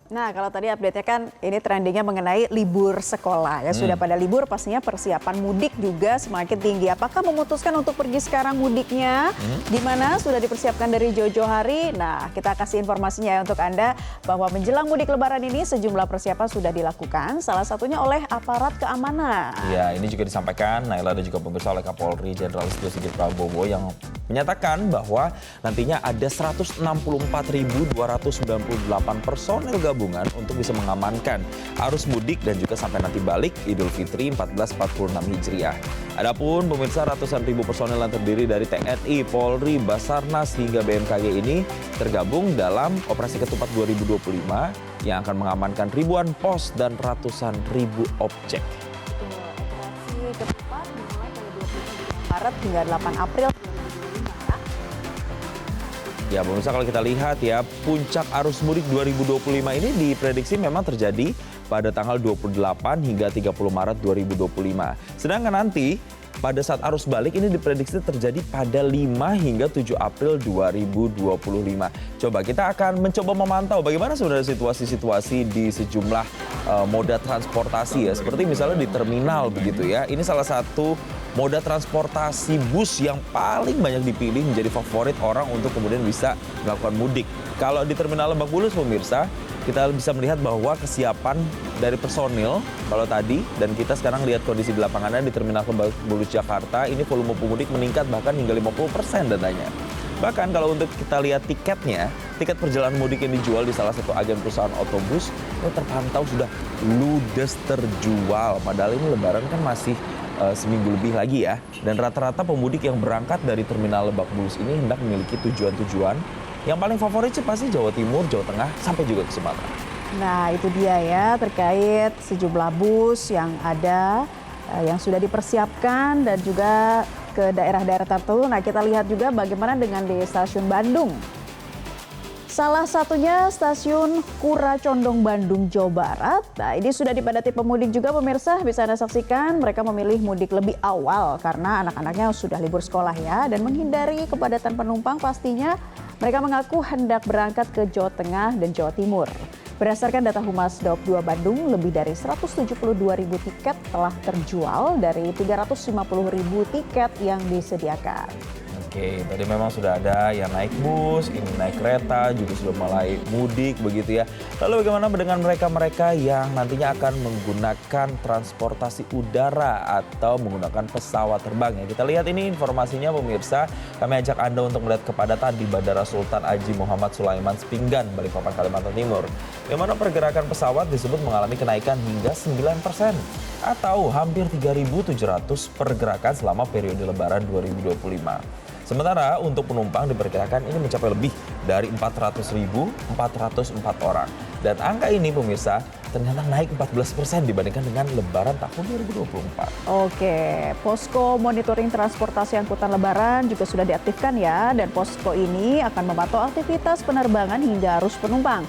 Nah, kalau tadi update-nya kan ini trendingnya mengenai libur sekolah. Ya sudah pada libur pastinya persiapan mudik juga semakin tinggi. Apakah memutuskan untuk pergi sekarang mudiknya? Di mana sudah dipersiapkan dari jauh-jauh hari? Nah, kita kasih informasinya ya untuk Anda bahwa menjelang mudik lebaran ini sejumlah persiapan sudah dilakukan. Salah satunya oleh aparat keamanan. Ya, ini juga disampaikan Naila dan juga pemirsa oleh Kapolri Jenderal Listio Sigit Prabowo yang menyatakan bahwa nantinya ada 164.298 personel gabungan untuk bisa mengamankan arus mudik dan juga sampai nanti balik Idul Fitri 1446 Hijriah. Adapun pemirsa ratusan ribu personel yang terdiri dari TNI, Polri, Basarnas hingga BMKG ini tergabung dalam Operasi Ketupat 2025 yang akan mengamankan ribuan pos dan ratusan ribu objek. Operasi Ketupat dimulai pada 25 Maret hingga 8 April 2025 ya. Ya, pemirsa kalau kita lihat ya, puncak arus mudik 2025 ini diprediksi memang terjadi pada tanggal 28 hingga 30 Maret 2025. Sedangkan nanti pada saat arus balik ini diprediksi terjadi pada 5 hingga 7 April 2025. Coba kita akan mencoba memantau bagaimana sebenarnya situasi-situasi di sejumlah moda transportasi ya. Seperti misalnya di terminal begitu ya. Ini salah satu moda transportasi bus yang paling banyak dipilih menjadi favorit orang untuk kemudian bisa melakukan mudik. Kalau di Terminal Lebak Bulus pemirsa, kita bisa melihat bahwa kesiapan dari personil kalau tadi dan kita sekarang lihat kondisi di lapangannya di Terminal Lebak Bulus Jakarta, ini volume pemudik meningkat bahkan hingga 50% datanya. Bahkan kalau untuk kita lihat tiketnya, tiket perjalanan mudik yang dijual di salah satu agen perusahaan otobus itu terpantau sudah ludes terjual. Padahal ini lebaran kan masih seminggu lebih lagi ya. Dan rata-rata pemudik yang berangkat dari Terminal Lebak Bulus ini hendak memiliki tujuan-tujuan yang paling favorit sih pasti Jawa Timur, Jawa Tengah, sampai juga ke Sumatera. Nah, itu dia ya terkait sejumlah bus yang ada, yang sudah dipersiapkan dan juga ke daerah-daerah tertentu. Nah, kita lihat juga bagaimana dengan di stasiun Bandung. Salah satunya stasiun Kura Condong Bandung, Jawa Barat. Nah, ini sudah dipadati pemudik juga pemirsa, bisa Anda saksikan. Mereka memilih mudik lebih awal karena anak-anaknya sudah libur sekolah ya. Dan menghindari kepadatan penumpang pastinya mereka mengaku hendak berangkat ke Jawa Tengah dan Jawa Timur. Berdasarkan data Humas Daob 2 Bandung, lebih dari 172.000 tiket telah terjual dari 350.000 tiket yang disediakan. Oke, tadi memang sudah ada yang naik bus, ini naik kereta, juga sudah mulai mudik begitu ya. Lalu bagaimana dengan mereka-mereka yang nantinya akan menggunakan transportasi udara atau menggunakan pesawat terbang ya. Kita lihat ini informasinya pemirsa, kami ajak Anda untuk melihat kepadatan di Bandara Sultan Haji Muhammad Sulaiman Sepinggan, Balikpapan, Kalimantan Timur. Di mana pergerakan pesawat disebut mengalami kenaikan hingga 9% atau hampir 3.700 pergerakan selama periode Lebaran 2025. Sementara untuk penumpang diperkirakan ini mencapai lebih dari 400.404 orang. Dan angka ini pemirsa ternyata naik 14% dibandingkan dengan Lebaran tahun 2024. Oke, posko monitoring transportasi angkutan Lebaran juga sudah diaktifkan ya. Dan posko ini akan memantau aktivitas penerbangan hingga arus penumpang.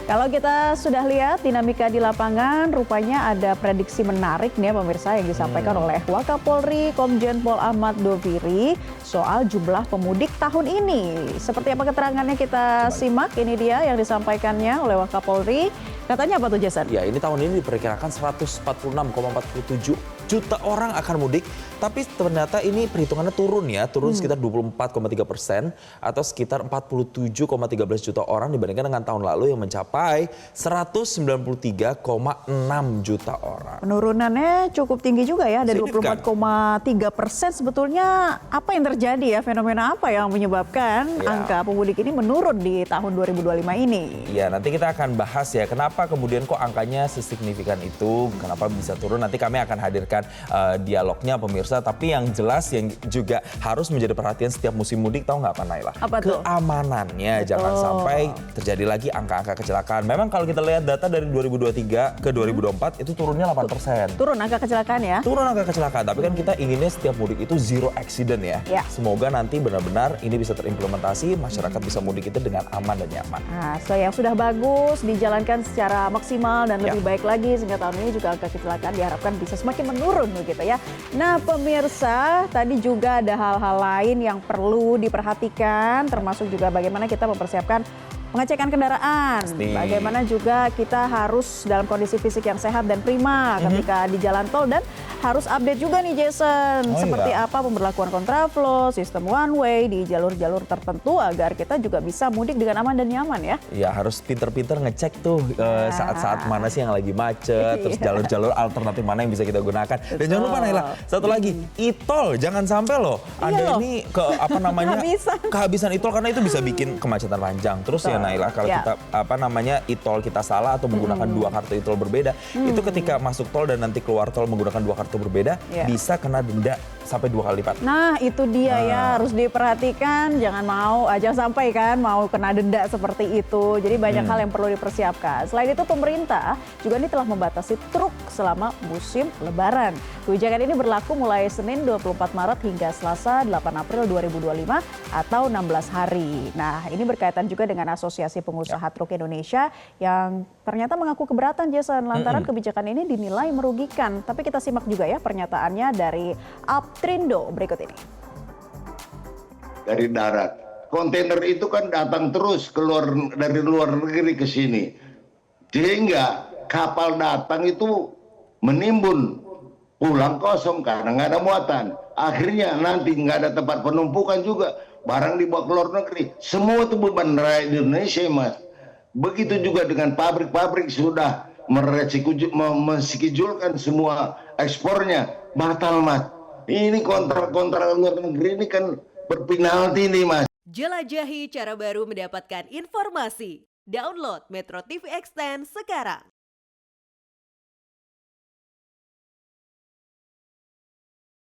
Kalau kita sudah lihat dinamika di lapangan, rupanya ada prediksi menarik nih pemirsa yang disampaikan oleh Wakapolri Komjen Pol Ahmad Doviri soal jumlah pemudik tahun ini. Seperti apa keterangannya kita simak, ini dia yang disampaikannya oleh Wakapolri. Katanya apa tuh Jason? Ya, ini tahun ini diperkirakan 146,47 juta orang akan mudik, tapi ternyata ini perhitungannya turun ya, turun sekitar 24,3% atau sekitar 47,13 juta orang dibandingkan dengan tahun lalu yang mencapai 193,6 juta orang. Penurunannya cukup tinggi juga ya, dari 24,3%. Sebetulnya apa yang terjadi ya, fenomena apa yang menyebabkan angka pemudik ini menurun di tahun 2025 ini? Ya, nanti kita akan bahas ya, kenapa kemudian kok angkanya sesignifikan itu, kenapa bisa turun. Nanti kami akan hadirkan dialognya pemirsa, tapi yang jelas yang juga harus menjadi perhatian setiap musim mudik, tahu nggak apa Naila? Apa tuh? Keamanannya, jangan sampai terjadi lagi angka-angka kecelakaan. Memang kalau kita lihat data dari 2023 ke 2024 itu turunnya 8%. Turun angka kecelakaan ya? Turun angka kecelakaan, tapi kan kita inginnya setiap mudik itu zero accident ya. Semoga nanti benar-benar ini bisa terimplementasi, masyarakat bisa mudik itu dengan aman dan nyaman. Nah, so yang sudah bagus dijalankan secara maksimal dan lebih baik lagi, sehingga tahun ini juga angka kecelakaan diharapkan bisa semakin menurun begitu ya. Nah pemirsa, tadi juga ada hal-hal lain yang perlu diperhatikan, termasuk juga bagaimana kita mempersiapkan Pengecekan kendaraan, Pasti. bagaimana juga kita harus dalam kondisi fisik yang sehat dan prima ketika di jalan tol, dan harus update juga nih Jason, Oh, seperti iya. apa pemberlakuan kontraflow, sistem one way di jalur-jalur tertentu agar kita juga bisa mudik dengan aman dan nyaman ya. Ya harus pinter-pinter ngecek tuh saat-saat mana sih yang lagi macet, terus Iya. jalur-jalur alternatif mana yang bisa kita gunakan. Dan jangan lupa Naila, satu lagi, e-tol jangan sampai loh loh. Anda ini Kehabisan. kehabisan e-tol, karena itu bisa bikin kemacetan panjang. Terus ya Betul. Naila, kalau Ya. kita e-tol kita salah atau menggunakan dua kartu e-tol berbeda, itu ketika masuk tol dan nanti keluar tol menggunakan dua kartu berbeda, Ya. bisa kena denda sampai 2 kali lipat. Nah itu dia ya, harus diperhatikan, jangan sampai kan mau kena denda seperti itu. Jadi banyak hal yang perlu dipersiapkan. Selain itu pemerintah juga ini telah membatasi truk selama musim lebaran. Kebijakan ini berlaku mulai Senin 24 Maret hingga Selasa 8 April 2025 atau 16 hari. Nah ini berkaitan juga dengan Asosiasi Pengusaha Truk Indonesia yang ternyata mengaku keberatan Jason lantaran kebijakan ini dinilai merugikan. Tapi kita simak juga ya pernyataannya dari Aptrindo berikut ini. Dari darat. Kontainer itu kan datang terus dari luar negeri ke sini. Sehingga kapal datang itu menimbun, pulang kosong karena nggak ada muatan. Akhirnya nanti nggak ada tempat penumpukan juga. Barang dibawa ke luar negeri. Semua itu beban rakyat Indonesia, Mas. Begitu juga dengan pabrik-pabrik sudah mensikijulkan semua ekspornya. Batal, Mas. Ini kontrak-kontrak luar negeri ini kan berpenalti nih, Mas. Jelajahi cara baru mendapatkan informasi. Download Metro TV Extend sekarang.